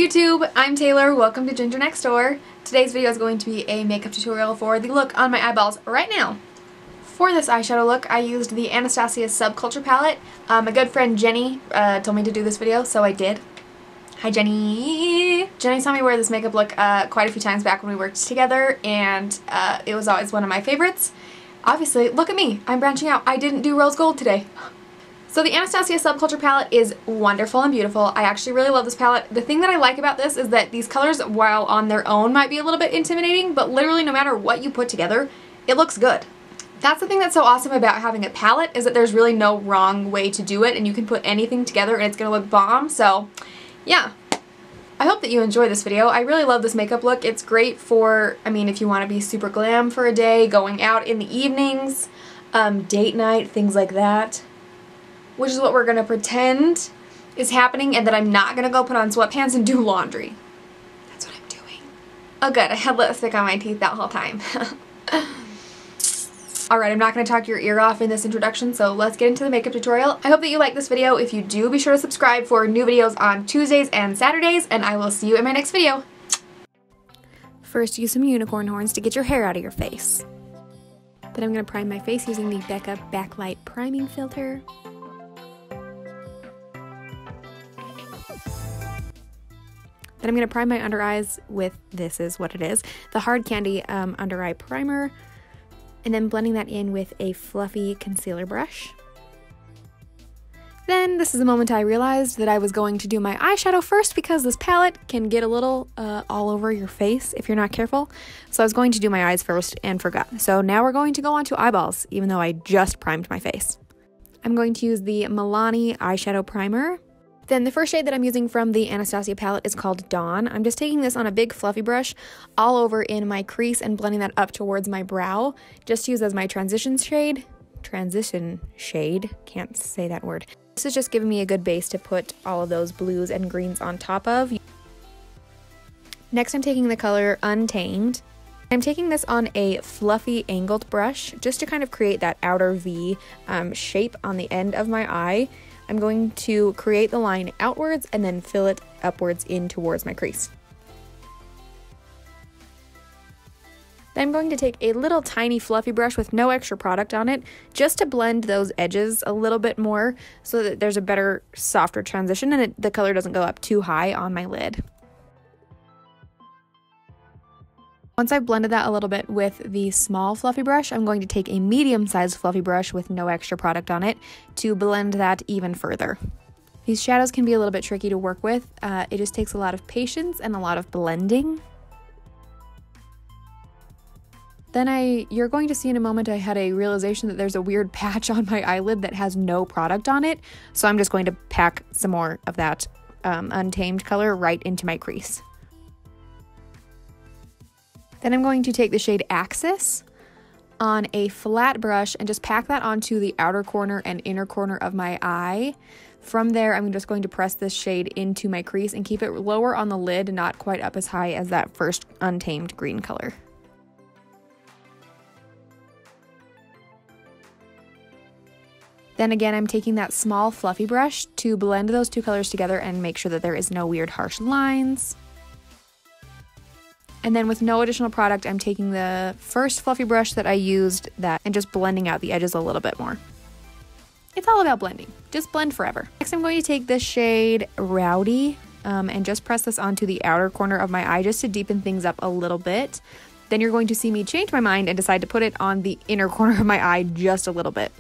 YouTube, I'm Taylor. Welcome to Ginger Next Door. Today's video is going to be a makeup tutorial for the look on my eyeballs right now. For this eyeshadow look, I used the Anastasia Subculture Palette. My good friend Jenny told me to do this video, so I did. Hi Jenny! Jenny saw me wear this makeup look quite a few times back when we worked together, and it was always one of my favorites. Obviously, look at me! I'm branching out. I didn't do rose gold today. So the Anastasia Subculture Palette is wonderful and beautiful. I actually really love this palette. The thing that I like about this is that these colors, while on their own, might be a little bit intimidating, but literally no matter what you put together, it looks good. That's the thing that's so awesome about having a palette, is that there's really no wrong way to do it, and you can put anything together and it's gonna look bomb. So yeah, I hope that you enjoy this video. I really love this makeup look. It's great for, I mean, if you want to be super glam for a day, going out in the evenings, date night, things like that. Which is what we're going to pretend is happening, and that I'm not going to go put on sweatpants and do laundry. That's what I'm doing. Oh good, I had lipstick on my teeth that whole time. Alright, I'm not going to talk your ear off in this introduction, so let's get into the makeup tutorial. I hope that you like this video. If you do, be sure to subscribe for new videos on Tuesdays and Saturdays, and I will see you in my next video. First, use some unicorn horns to get your hair out of your face. Then I'm going to prime my face using the Becca Backlight Priming Filter. Then I'm going to prime my under eyes with, this is what it is, the Hard Candy Under Eye Primer, and then blending that in with a fluffy concealer brush. Then this is the moment I realized that I was going to do my eyeshadow first, because this palette can get a little all over your face if you're not careful. So I was going to do my eyes first and forgot. So now we're going to go on to eyeballs, even though I just primed my face. I'm going to use the Milani eyeshadow primer. Then the first shade that I'm using from the Anastasia palette is called Dawn. I'm just taking this on a big fluffy brush all over in my crease and blending that up towards my brow, just to use as my transition shade. Can't say that word. This is just giving me a good base to put all of those blues and greens on top of. Next, I'm taking the color Untamed. I'm taking this on a fluffy angled brush just to kind of create that outer V shape on the end of my eye. I'm going to create the line outwards and then fill it upwards in towards my crease. Then I'm going to take a little tiny fluffy brush with no extra product on it, just to blend those edges a little bit more so that there's a better, softer transition and the color doesn't go up too high on my lid. Once I've blended that a little bit with the small fluffy brush, I'm going to take a medium-sized fluffy brush with no extra product on it to blend that even further. These shadows can be a little bit tricky to work with. It just takes a lot of patience and a lot of blending. Then you're going to see in a moment I had a realization that there's a weird patch on my eyelid that has no product on it, so I'm just going to pack some more of that Untamed color right into my crease. Then I'm going to take the shade Axis on a flat brush and just pack that onto the outer corner and inner corner of my eye. From there, I'm just going to press this shade into my crease and keep it lower on the lid, not quite up as high as that first Untamed green color. Then again, I'm taking that small fluffy brush to blend those two colors together and make sure that there is no weird harsh lines. And then with no additional product, I'm taking the first fluffy brush that I used and just blending out the edges a little bit more. It's all about blending. Just blend forever. Next, I'm going to take this shade Rowdy and just press this onto the outer corner of my eye just to deepen things up a little bit. Then you're going to see me change my mind and decide to put it on the inner corner of my eye just a little bit.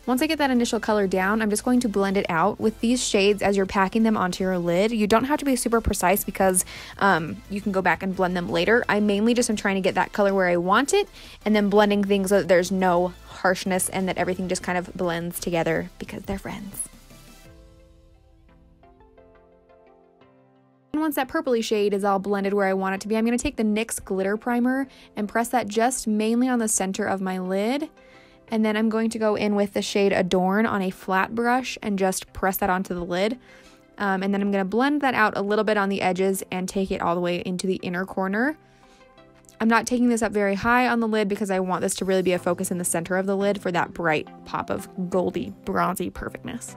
Once I get that initial color down, I'm just going to blend it out with these shades as you're packing them onto your lid. You don't have to be super precise because you can go back and blend them later. I mainly just am trying to get that color where I want it and then blending things so that there's no harshness and that everything just kind of blends together because they're friends. And once that purpley shade is all blended where I want it to be, I'm going to take the NYX Glitter Primer and press that just mainly on the center of my lid. And then I'm going to go in with the shade Adorn on a flat brush and just press that onto the lid. And then I'm going to blend that out a little bit on the edges and take it all the way into the inner corner. I'm not taking this up very high on the lid because I want this to really be a focus in the center of the lid for that bright pop of goldy, bronzy perfectness.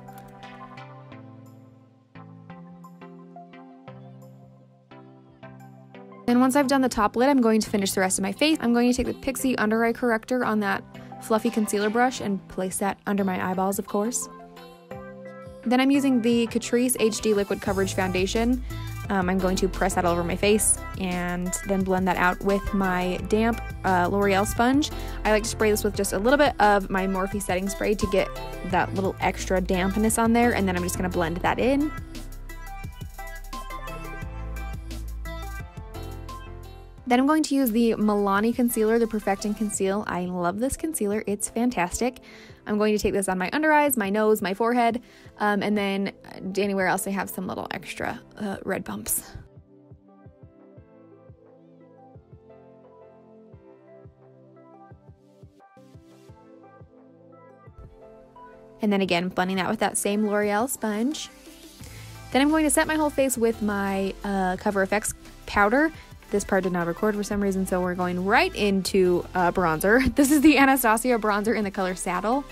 Then once I've done the top lid, I'm going to finish the rest of my face. I'm going to take the Pixie Under Eye Corrector on that fluffy concealer brush and place that under my eyeballs, of course. Then I'm using the Catrice HD Liquid Coverage Foundation. I'm going to press that all over my face and then blend that out with my damp L'Oreal sponge. I like to spray this with just a little bit of my Morphe setting spray to get that little extra dampness on there, and then I'm just going to blend that in. Then I'm going to use the Milani Concealer, the Perfect and Conceal. I love this concealer. It's fantastic. I'm going to take this on my under eyes, my nose, my forehead, and then anywhere else I have some little extra red bumps. And then again, blending that with that same L'Oreal sponge. Then I'm going to set my whole face with my Cover FX powder. This part did not record for some reason, so we're going right into bronzer. This is the Anastasia bronzer in the color Saddle.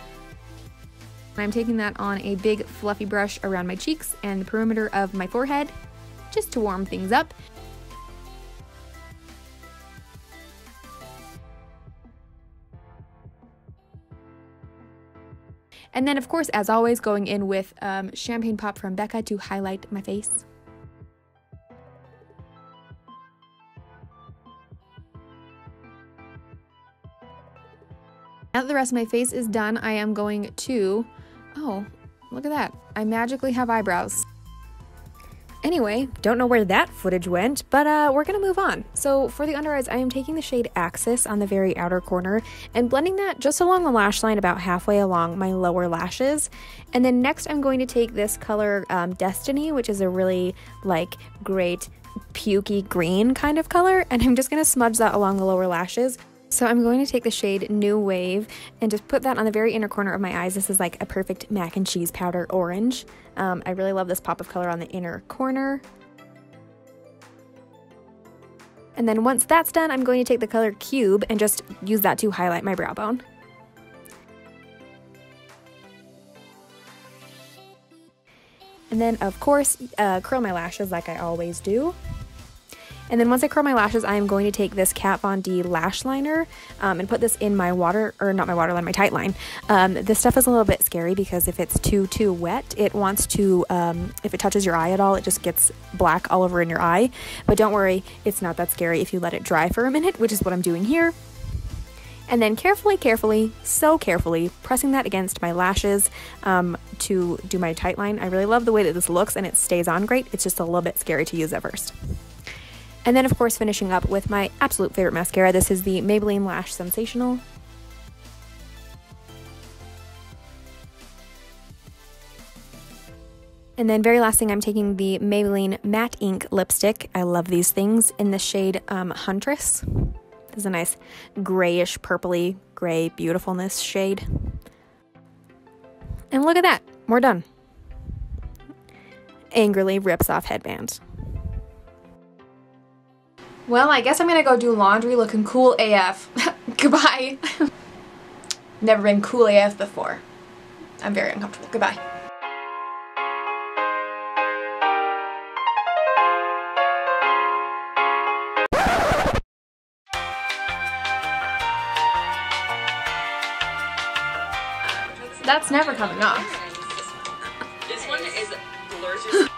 I'm taking that on a big fluffy brush around my cheeks and the perimeter of my forehead, just to warm things up. And then, of course, as always, going in with Champagne Pop from Becca to highlight my face. Now that the rest of my face is done, I am going to, oh, look at that. I magically have eyebrows. Anyway, don't know where that footage went, but we're gonna move on. So for the under eyes, I am taking the shade Axis on the very outer corner and blending that just along the lash line about halfway along my lower lashes. And then next I'm going to take this color Destiny, which is a really like great pukey green kind of color, and I'm just gonna smudge that along the lower lashes. So I'm going to take the shade New Wave and just put that on the very inner corner of my eyes. This is like a perfect mac and cheese powder orange. I really love this pop of color on the inner corner. And then once that's done, I'm going to take the color Cube and just use that to highlight my brow bone. And then, of course, curl my lashes like I always do. And then once I curl my lashes, I am going to take this Kat Von D Lash Liner and put this in my my tight line. This stuff is a little bit scary because if it's too wet, it wants to, if it touches your eye at all, it just gets black all over in your eye. But don't worry, it's not that scary if you let it dry for a minute, which is what I'm doing here. And then carefully, so carefully, pressing that against my lashes to do my tight line. I really love the way that this looks and it stays on great. It's just a little bit scary to use at first. And then, of course, finishing up with my absolute favorite mascara. This is the Maybelline Lash Sensational. And then very last thing, I'm taking the Maybelline Matte Ink Lipstick. I love these things in the shade Huntress. This is a nice grayish, purpley, gray beautifulness shade. And look at that, we're done. Angrily rips off headband. Well, I guess I'm gonna go do laundry looking cool AF. Goodbye. Never been cool AF before. I'm very uncomfortable. Goodbye. That's never coming off. This one is blurs your